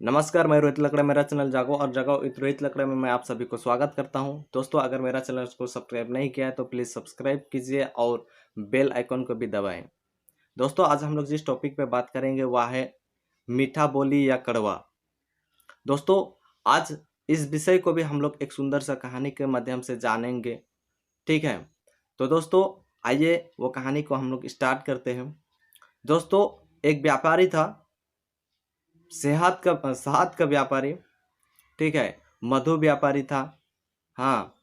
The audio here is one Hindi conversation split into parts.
नमस्कार, मैं रोहित लकड़ा। मेरा चैनल जागो और जगाओ विद रोहित लकड़ा में मैं आप सभी को स्वागत करता हूं। दोस्तों, अगर मेरा चैनल को सब्सक्राइब नहीं किया है तो प्लीज़ सब्सक्राइब कीजिए और बेल आइकन को भी दबाएं। दोस्तों, आज हम लोग जिस टॉपिक पे बात करेंगे वह है मीठा बोली या कड़वा। दोस्तों, आज इस विषय को भी हम लोग एक सुंदर सा कहानी के माध्यम से जानेंगे। ठीक है, तो दोस्तों आइए वो कहानी को हम लोग स्टार्ट करते हैं। दोस्तों, एक व्यापारी था, शहद का व्यापारी। ठीक है, मधु व्यापारी था। हाँ,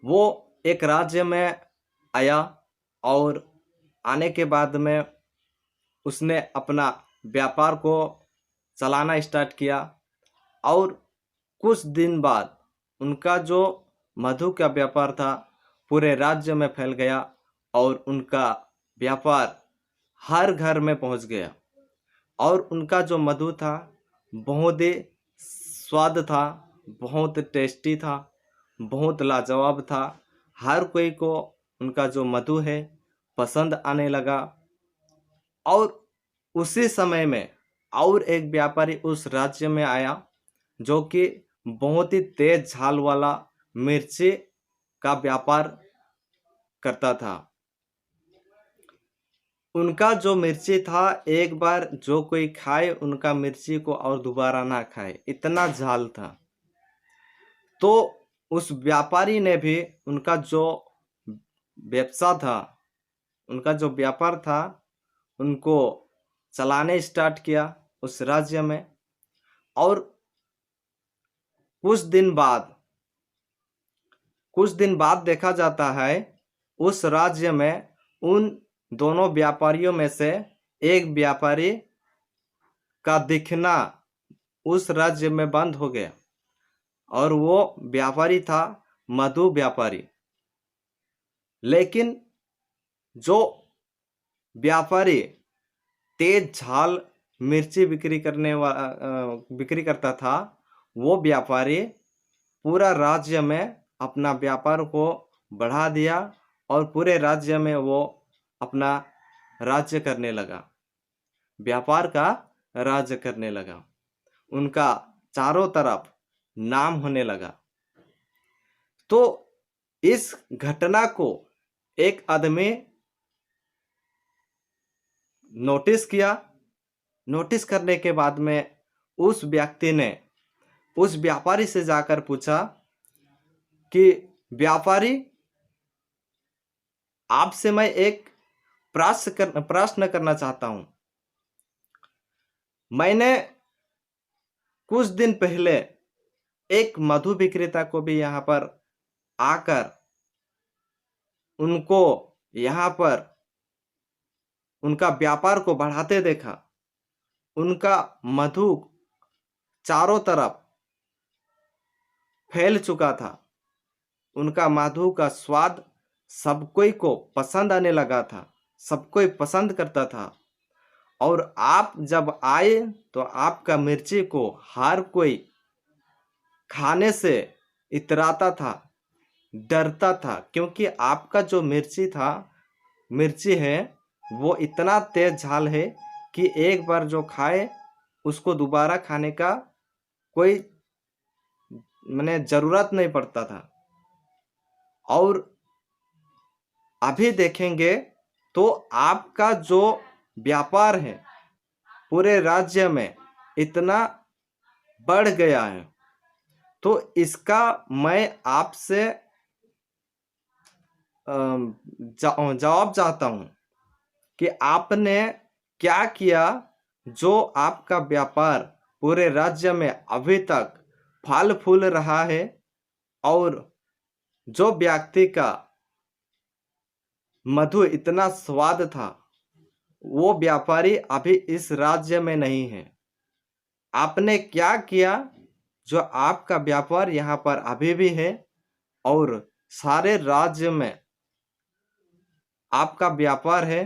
वो एक राज्य में आया और आने के बाद में उसने अपना व्यापार को चलाना स्टार्ट किया और कुछ दिन बाद उनका जो मधु का व्यापार था पूरे राज्य में फैल गया और उनका व्यापार हर घर में पहुंच गया। और उनका जो मधु था बहुत ही स्वाद था, बहुत टेस्टी था, बहुत लाजवाब था। हर कोई को उनका जो मधु है पसंद आने लगा। और उसी समय में और एक व्यापारी उस राज्य में आया जो कि बहुत ही तेज झाल वाला मिर्ची का व्यापार करता था। उनका जो मिर्ची था, एक बार जो कोई खाए उनका मिर्ची को और दोबारा ना खाए, इतना झाल था। तो उस व्यापारी ने भी उनका जो व्यवसाय था, उनका जो व्यापार था, उनको चलाने स्टार्ट किया उस राज्य में। और कुछ दिन बाद देखा जाता है उस राज्य में उन दोनों व्यापारियों में से एक व्यापारी का दिखना उस राज्य में बंद हो गया और वो व्यापारी था मधु व्यापारी। लेकिन जो व्यापारी तेज झाल मिर्ची बिक्री करता था, वो व्यापारी पूरा राज्य में अपना व्यापार को बढ़ा दिया और पूरे राज्य में वो अपना राज्य करने लगा, व्यापार का राज्य करने लगा। उनका चारों तरफ नाम होने लगा। तो इस घटना को एक आदमी नोटिस किया। नोटिस करने के बाद में उस व्यक्ति ने उस व्यापारी से जाकर पूछा कि व्यापारी, आपसे मैं एक प्रश्न करना चाहता हूं। मैंने कुछ दिन पहले एक मधु विक्रेता को भी यहाँ पर आकर उनको यहाँ पर उनका व्यापार को बढ़ाते देखा। उनका मधु चारों तरफ फैल चुका था। उनका मधु का स्वाद सब कोई को पसंद आने लगा था, सब कोई पसंद करता था। और आप जब आए तो आपका मिर्ची को हर कोई खाने से इतराता था, डरता था, क्योंकि आपका जो मिर्ची है वो इतना तेज झाल है कि एक बार जो खाए उसको दोबारा खाने का कोई जरूरत नहीं पड़ता था। और अभी देखेंगे तो आपका जो व्यापार है पूरे राज्य में इतना बढ़ गया है। तो इसका मैं आपसे जवाब चाहता हूं कि आपने क्या किया जो आपका व्यापार पूरे राज्य में अभी तक फल फूल रहा है और जो व्यक्ति का मधु इतना स्वाद था वो व्यापारी अभी इस राज्य में नहीं है। आपने क्या किया जो आपका व्यापार यहाँ पर अभी भी है और सारे राज्य में आपका व्यापार है।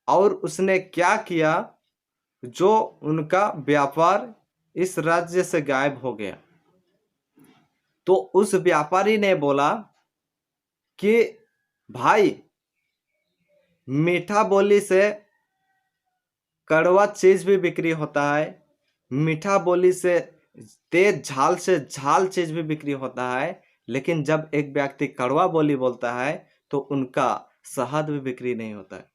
और उसने क्या किया जो उनका व्यापार इस राज्य से गायब हो गया। तो उस व्यापारी ने बोला कि भाई, मीठा बोली से कड़वा चीज भी बिक्री होता है, मीठा बोली से तेज झाल से झाल चीज भी बिक्री होता है, लेकिन जब एक व्यक्ति कड़वा बोली बोलता है तो उनका शहद भी बिक्री नहीं होता है।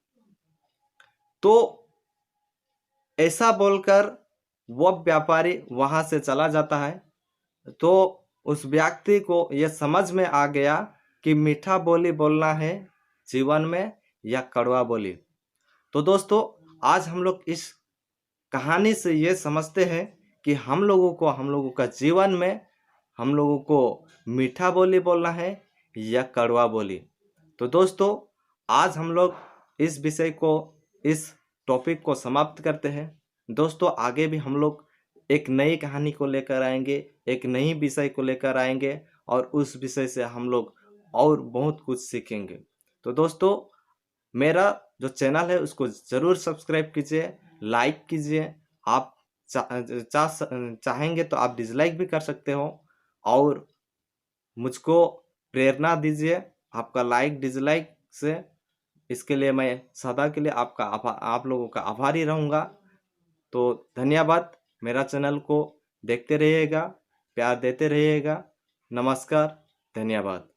तो ऐसा बोलकर वो व्यापारी वहां से चला जाता है। तो उस व्यक्ति को यह समझ में आ गया कि मीठा बोली बोलना है जीवन में या कड़वा बोली। तो दोस्तों, आज हम लोग इस कहानी से ये समझते हैं कि हम लोगों का जीवन में हम लोगों को मीठा बोली बोलना है या कड़वा बोली। तो दोस्तों, आज हम लोग इस विषय को, इस टॉपिक को समाप्त करते हैं। दोस्तों, आगे भी हम लोग एक नई कहानी को लेकर आएंगे, एक नई विषय को लेकर आएंगे और उस विषय से हम लोग और बहुत कुछ सीखेंगे। तो दोस्तों, मेरा जो चैनल है उसको ज़रूर सब्सक्राइब कीजिए, लाइक कीजिए। आप चाहेंगे तो आप डिसलाइक भी कर सकते हो और मुझको प्रेरणा दीजिए आपका लाइक डिसलाइक से। इसके लिए मैं सदा के लिए आप लोगों का आभारी रहूँगा। तो धन्यवाद। मेरा चैनल को देखते रहिएगा, प्यार देते रहिएगा। नमस्कार, धन्यवाद।